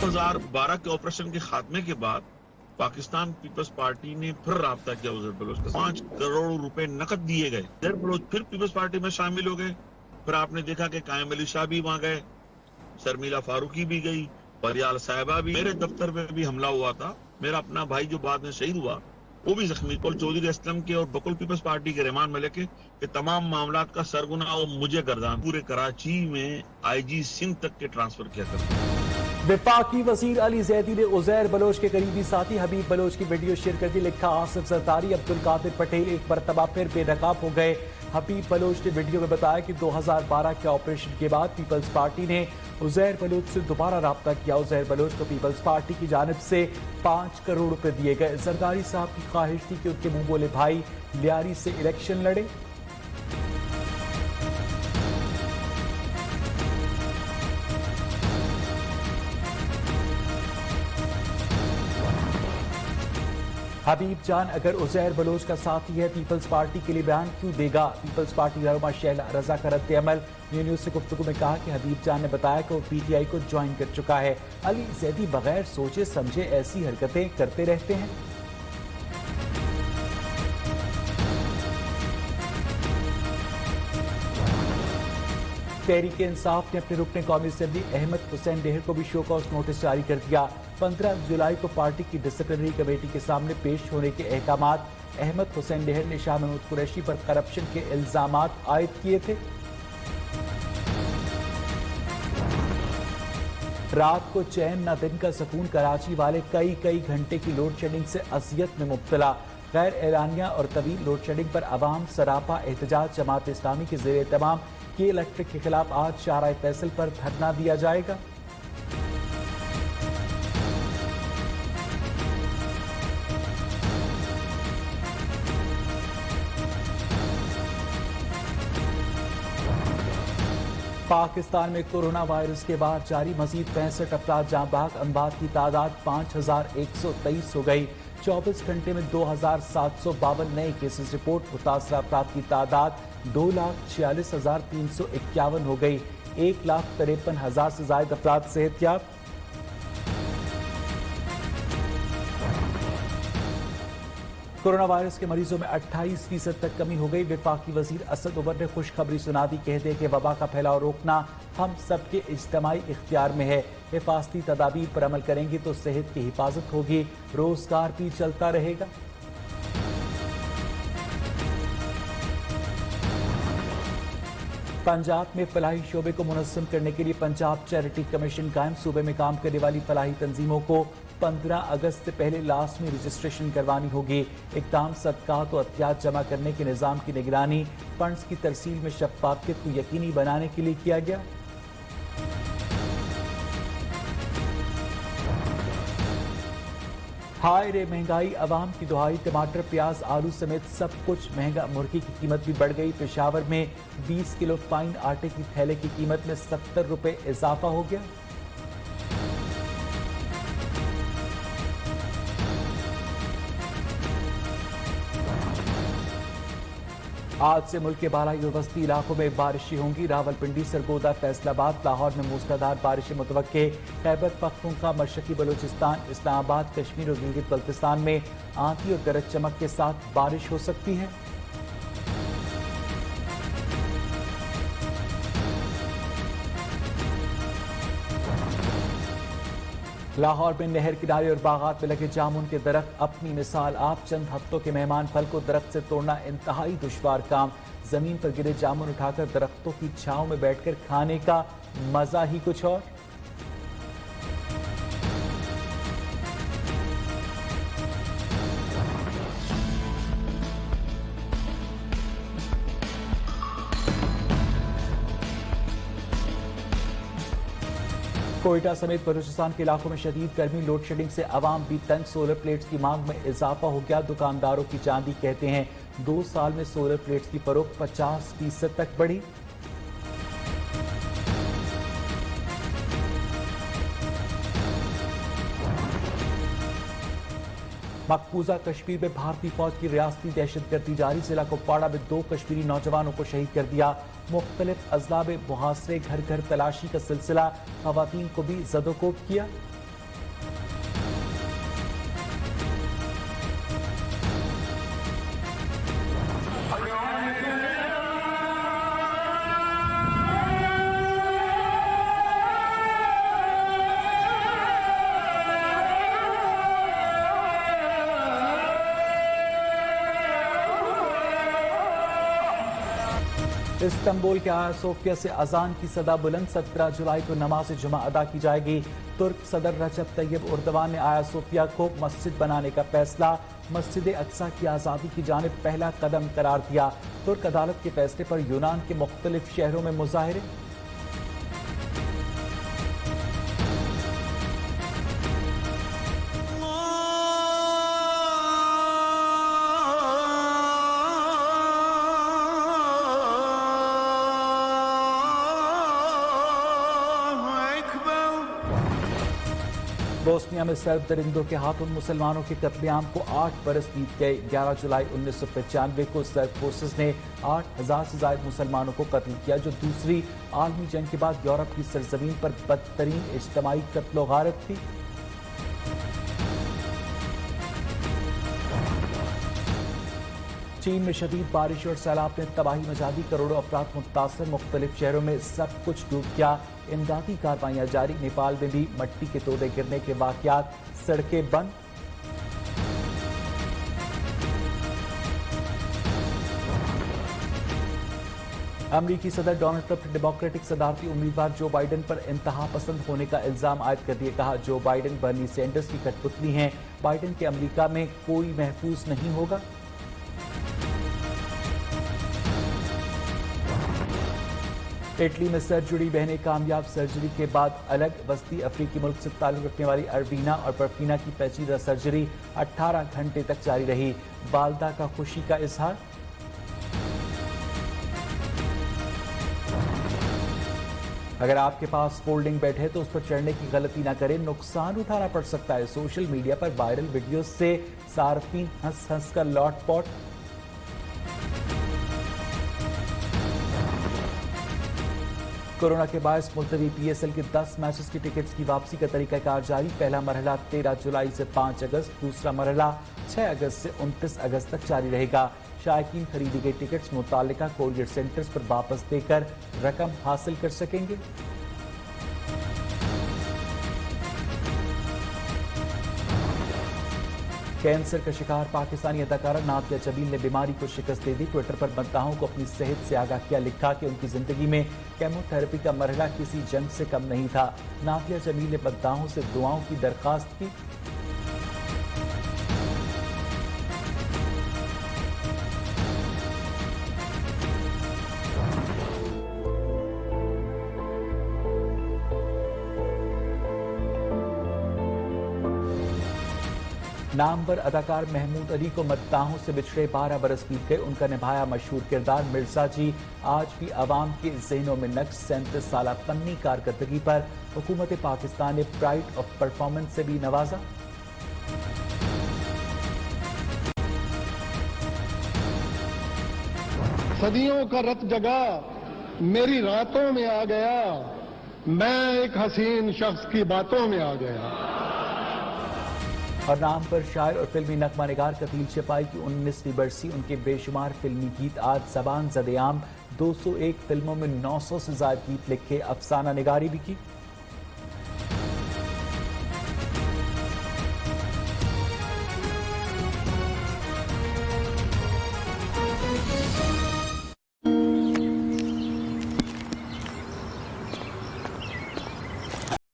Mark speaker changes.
Speaker 1: 2012 के ऑपरेशन के खात्मे के बाद पाकिस्तान पीपल्स पार्टी ने फिर राब्ता किया उजैर बलोच का। 5 करोड़ रुपए नकद दिए गए। उजैर बलोच फिर पीपल्स पार्टी में शामिल हो गए। फिर आपने देखा कि कायम अली शाह भी वहां गए, शर्मिला फारूकी भी गई, परियाल साहिबा भी। मेरे दफ्तर में भी हमला हुआ था। मेरा अपना भाई जो बाद में शहीद हुआ वो भी जख्मी। चौधरी असलम के और बकुल पीपल्स पार्टी के रहमान मलिक के तमाम मामलात का सरगुना और मुझे गर्दान पूरे कराची में IG सिंध तक के ट्रांसफर किया करते।
Speaker 2: वफाकी वजीर अली जैदी ने उजैर बलोच के करीबी साथी हबीब बलोच की वीडियो शेयर कर दी। लिखा, आसिफ जरदारी, अब्दुल कादिर पटेल एक मरतबा फिर बेनकाब हो गए। हबीब बलोच ने वीडियो में बताया कि 2012 के ऑपरेशन के बाद पीपल्स पार्टी ने उजैर बलोच से दोबारा राब्ता किया। उजैर बलोच को पीपल्स पार्टी की जानिब से 5 करोड़ रुपए दिए गए। जरदारी साहब की ख्वाहिश थी कि उनके मुंह बोले भाई लियारी से इलेक्शन लड़े। हबीब जान अगर उजैर बलोच का साथी है, पीपल्स पार्टी के लिए बयान क्यों देगा? पीपल्स पार्टी रहनुमा शैला रजा का रद्द अमल। न्यूज़ से गुफ्तगू में कहा कि हबीब जान ने बताया कि वो PTI को ज्वाइन कर चुका है। अली जैदी बगैर सोचे समझे ऐसी हरकतें करते रहते हैं। तहरीक इंसाफ ने अपने रुकने कौमी असेंबली अहमद हुसैन डेहर को भी शो कॉज नोटिस जारी कर दिया। 15 जुलाई को पार्टी की डिसिप्लिनरी कमेटी के सामने पेश होने के अहकामात। अहमद हुसैन डेहर ने शाह महमूद कुरैशी पर करप्शन के इल्जामात आयद किए थे। रात को चैन न दिन का सुकून, कराची वाले कई घंटे की लोड शेडिंग से अजियत में मुब्तला। गैर एलानिया और तवील लोड शेडिंग पर अवाम सरापा एहतजाज। जमात इस्लामी के ज़ेर तमाम के इलेक्ट्रिक के खिलाफ आज शाहराह फैसल पर धरना दिया जाएगा। पाकिस्तान में कोरोना वायरस के बाद जारी मजीद 65 अफराद जाँ बहक। अमवात की तादाद 5123 हो गई। 24 घंटे में 2752 नए केसेस रिपोर्ट। मुतासरा अफराद की तादाद 2,46,351 हो गई। 1,53,000 से ज्यादा अफराद सेहतयाब। कोरोना वायरस के मरीजों में 28% तक कमी हो गई। वफाकी वजीर असद उमर ने खुशखबरी सुना दी। कहते हैं कि वबा का फैलाव रोकना हम सबके इज्तिमाई इख्तियार में है। हिफाजती तदाबीर पर अमल करेंगे तो सेहत की हिफाजत होगी, रोजगार भी चलता रहेगा। पंजाब में फलाही शोबे को मुनज़्ज़म करने के लिए पंजाब चैरिटी कमीशन कायम। सूबे में काम करने वाली फलाही तंजीमों को 15 अगस्त से पहले लाजमी रजिस्ट्रेशन करवानी होगी। इक़दाम सदक़ात और अतियात जमा करने के निज़ाम की निगरानी फंड्स की तरसील में शफ़ाफ़ियत को यकीनी बनाने के लिए किया गया। हाय रे महंगाई, अवाम की दुहाई। टमाटर, प्याज, आलू समेत सब कुछ महंगा। मुर्गी की कीमत भी बढ़ गई। पेशावर में 20 किलो फाइन आटे की थैले की कीमत में 70 रुपए इजाफा हो गया। आज से मुल्क के बालाई और वस्ती इलाकों में बारिशें होंगी। रावलपिंडी, सरगोदा, फैसलाबाद, लाहौर में मूसलाधार बारिशें मुतवक्के। खैबर पख्तूनख्वा, मशरकी बलूचिस्तान, इस्लामाबाद, कश्मीर और गिलगित बल्तिस्तान में आंधी और गरज चमक के साथ बारिश हो सकती है। लाहौर में नहर किनारे और बागात में लगे जामुन के दरख्त अपनी मिसाल आप। चंद हफ्तों के मेहमान फल को दरख्त से तोड़ना इंतहाई दुश्वार काम। जमीन पर गिरे जामुन उठाकर दरख्तों की छांव में बैठकर खाने का मजा ही कुछ और। कोयटा समेत बलूचिस्तान के इलाकों में शदीद गर्मी, लोड शेडिंग से अवाम भी तंग। सोलर प्लेट्स की मांग में इजाफा हो गया। दुकानदारों की चांदी कहते हैं 2 साल में सोलर प्लेट्स की फरोख्त 50% तक बढ़ी। मकबूजा कश्मीर में भारतीय फौज की रियासती दहशतगर्दी जारी। जिला कुपवाड़ा में 2 कश्मीरी नौजवानों को शहीद कर दिया। मुख्तलिफ अजला में मुहासरे, घर घर तलाशी का सिलसिला। खवातीन को भी जदोकोब किया। इस्तांबुल के आया सोफिया से अजान की सदा बुलंद। 17 जुलाई को नमाज जुमा अदा की जाएगी। तुर्क सदर रजब तैयब उर्दवान ने आया सोफिया को मस्जिद बनाने का फैसला मस्जिद अक्सा की आज़ादी की जानिब पहला कदम करार दिया। तुर्क अदालत के फैसले पर यूनान के मुख्तलिफ शहरों में मुजाहिरे। बोस्निया में सर्द दरिंदों के हाथों मुसलमानों के कत्लेआम को 8 बरस बीत गए। 11 जुलाई 1995 को सर्द फोर्सेस ने 8,000 से ज्यादा मुसलमानों को कत्ल किया, जो दूसरी आलमी जंग के बाद यूरोप की सरजमीन पर बदतरीन इज्तमाई कत्लो गारत थी। चीन में शदीद बारिश और सैलाब ने तबाही मचा दी। करोड़ों अफराद मुतासर। मुख्तलिफ शहरों में सब कुछ डूब गया। इमदादी कार्रवाइयां जारी। नेपाल में भी मट्टी के तोड़े गिरने के वाकयात। सड़कें बंद। अमरीकी सदर डोनाल्ड ट्रंप ने डेमोक्रेटिक सदारती उम्मीदवार जो बाइडेन पर इंतहा पसंद होने का इल्जाम आयद कर दिए। कहा, जो बाइडेन बर्नी सैंडर्स की कठपुतली हैं। बाइडेन के अमरीका में कोई महफूज नहीं होगा। इटली में सर जुड़ी बहनें कामयाब। सर्जरी के बाद अलग। वस्ती अफ्रीकी मुल्क से ताल्लुक रखने वाली अरबीना और परफीना की पेचीदा सर्जरी 18 घंटे तक जारी रही। वालदा का खुशी का इजहार। अगर आपके पास फोल्डिंग बेड है तो उस पर चढ़ने की गलती ना करें, नुकसान उठाना पड़ सकता है। सोशल मीडिया पर वायरल वीडियो से सार्फिन हंस हंस कर लौटपॉट। कोरोना के बायस मुलतवी पीएसएल के 10 मैचेस की टिकट्स की वापसी का तरीकाकार जारी। पहला मरहला 13 जुलाई से 5 अगस्त, दूसरा मरहला 6 अगस्त से 29 अगस्त तक जारी रहेगा। शायकीन खरीदी गई टिकट्स मुतालिका कोरियर सेंटर्स पर वापस देकर रकम हासिल कर सकेंगे। कैंसर का शिकार पाकिस्तानी अदाकारा नादिया जमील ने बीमारी को शिकस्त दे दी। ट्विटर पर मद्दाहों को अपनी सेहत से आगाह किया। लिखा कि उनकी जिंदगी में केमोथेरेपी का मरहला किसी जंग से कम नहीं था। नादिया जमील ने मद्दाहों से दुआओं की दरखास्त की। नामवर अदाकार महमूद अली को मद्दाहों से बिछड़े 12 बरस बीत गए। उनका निभाया मशहूर किरदार मिर्जा जी आज भी अवाम के जहनों में नक्श। 37 साल फन्नी कारकर्दगी पर हुकूमत पाकिस्तान ने प्राइड ऑफ परफॉर्मेंस से भी नवाजा।
Speaker 3: सदियों का रत जगा मेरी रातों में आ गया, मैं एक हसीन शख्स की बातों में आ गया।
Speaker 2: और नाम पर शायर और फिल्मी नगमा निगार कतील शिपाई की 19वीं बरसी। उनके बेशुमार फिल्मी गीत आज ज़बान ज़द-ए-आम। 201 फिल्मों में 900 से ज्यादा गीत लिखे। अफसाना निगारी भी की।